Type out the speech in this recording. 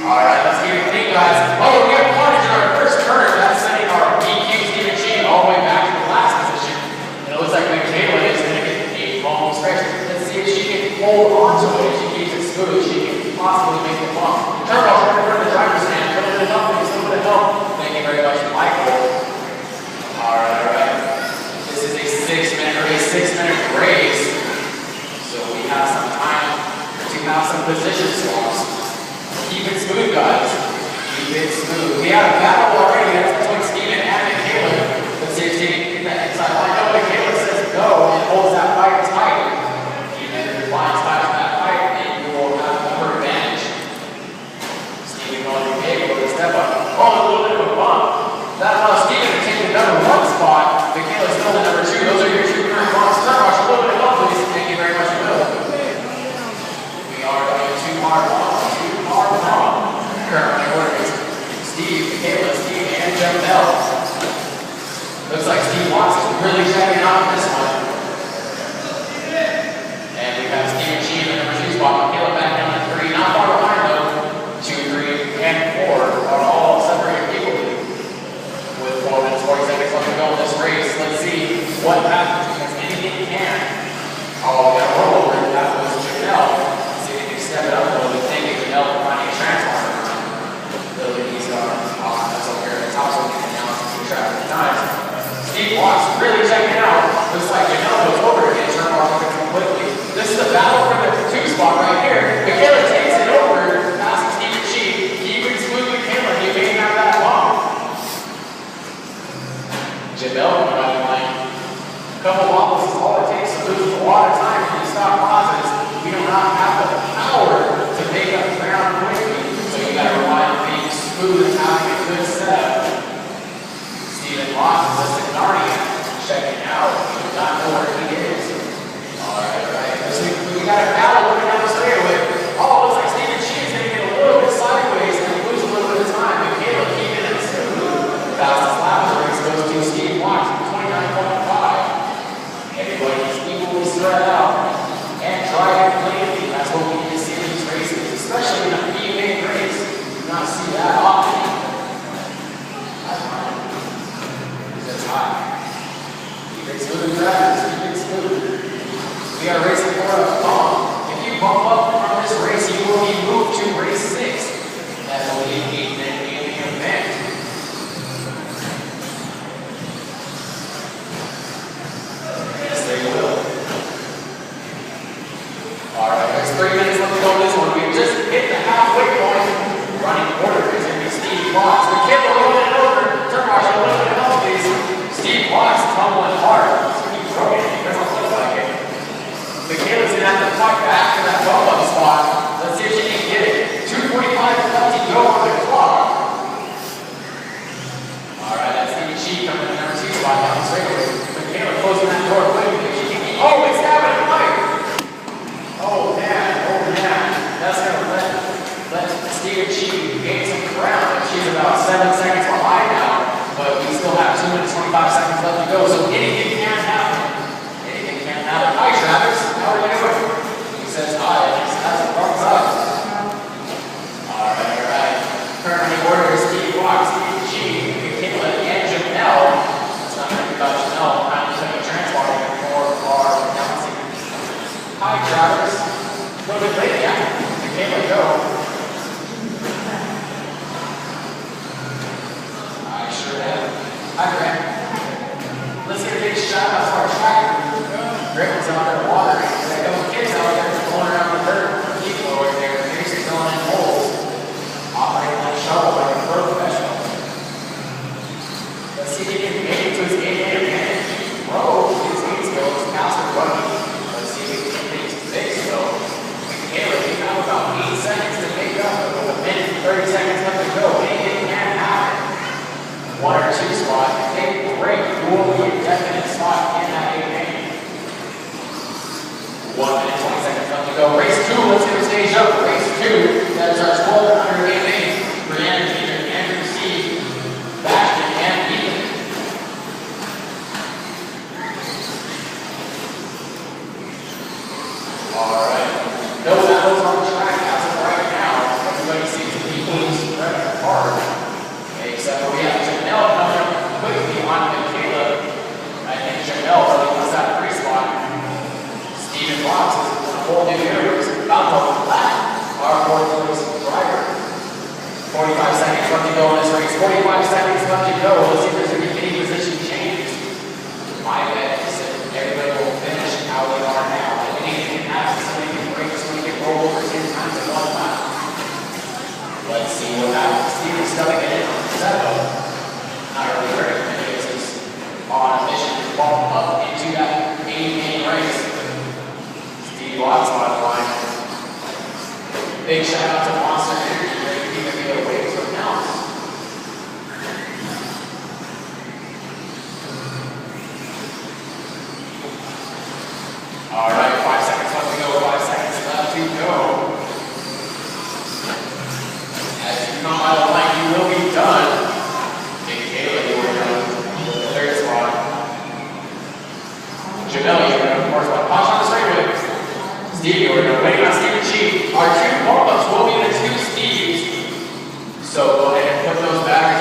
Alright, let's keep it clean, guys. Oh, we got carnage in our first turn. That's sending our DQ Stephen Sheen all the way back to the last position. And it looks like Michaela is going to get a long stretch. Let's see if she can hold on to it. If she keeps it smooth, she can possibly make the bump. Turn off right in front of the driver's stand. A little bit of help, please. A little bit of help. Thank you very much, Michael. Alright. This is a 6-minute race, 6-minute race. So we have some time to have some position swaps. Keep it smooth, guys. Keep it smooth. We have a battle already. That's between Steven and Michaela. Let's see if Steven can get that inside line. No, Michaela says go and holds that fight tight. Even if Lions tight to that fight, then you will have more advantage. Steven going okay, go to step up. Oh, a little bit of a bump. That allows Steven to take the number 1 spot. Michaela's still the number 2. Those are your 2 current bumps. Start watch a little bit of help, please. Thank you very much, Bill. We are going 2 hard bumps. Currently orders Steve, Michaela, Steve, and Jeff Bell. Looks like Steve Watts is really checking out this one. And we have Steve and Sheen in the number 2 spot. Michaela back down to 3. Not far behind though. 2, 3, and 4 are all separated equally. With 4 minutes, 40 seconds left to go in this race. Let's see what happens because anything can. Oh, we got a rollover. That was Janelle. See if he can step it up a little bit. Thank you, Janelle, for finding a transformer. He's awesome. That's over here at the top, so we can announce and keep track of the times. Steve Watts really checking out. Looks like Janelle goes over again, turn off completely. This is a battle for the 2 spot right here. Michaela takes it over, passing Steve and Sheen. Keep it smooth, Michaela. You may have that bomb. Janelle coming out of line. A couple wobbles is all it takes to lose a lot of time when you stop pauses. We do not have the power to make up ground quickly. So you got to rely on being smooth and having a good setup. Steven Watts is listening Narnia, checking out. We do not know where he is. Alright. We got a battle looking down the straightaway. Oh, it looks like Steven Sheen is going to get a little bit sideways and lose a little bit of time. Michaela keeping it smooth. Fastest lap of the race goes to Steve Watts, 29.5. Everybody is equally spread out and driving cleanly. That's what we need to see in these races, especially in a female race. Not see that often. That's high. Keep it smooth, drivers. Keep it smooth. We are racing for a bump. If you bump up from this race, you will be moved to race 6. That will be a gaming event. Yes, they will. Alright, there's 3 minutes left to go in this one. We just hit the halfway point. Running order is going to be Steve Watts. Michaela rolling it over. Turn watch a little bit of help, please. Steve Watts tumbling hard. It's going to be broken. It doesn't look like it. Michaela's going to have to fight back to that bump up spot. Let's see if she can get it. 2:45 left to go on the clock. Alright, that's Steve Sheen coming in the number 2 spot down the straightaway. Michaela closing that door quickly. She can keep. Oh, it's stabbing the fire. Oh, man. Oh, man. That's going to let Steve and Sheen gain some ground. She's about 7 seconds behind now, but we still have 2 minutes 25 seconds left to go, so anything can happen. Anything can happen. Hi, Travis. How are you doing? He says hi. He has a thumbs up. Alright. Currently order is Steve Watts, Steve Sheen, Michaela, and Janelle. That's not going to be about Janelle. I'm just going to transfer for our announcing. Hi, Travis. A little bit late, yeah. Michaela, go. Hi, Grant. Let's get a big shot of our tractor. Grant was out there watering. There's a couple kids out there going around the dirt. Keep over there. Let's see what happens. Steve is stuffing it in on the setup. Not really hurting him because he's on a mission to fall up into that 80-game race. Steve Watts on the line. Big shout out to Monster Energy. Great to keep it away from now. All right, 5 seconds left to go. 5 seconds left to go. As you come by the line, you will be done. Big Caleb, you were done. The third spot. Jamel, you were done. Fourth spot. Punch on the straightaway. Steve, you were done. Waiting on Steve and Chief. Our two warm-ups will be the two Steves. So go ahead and put those back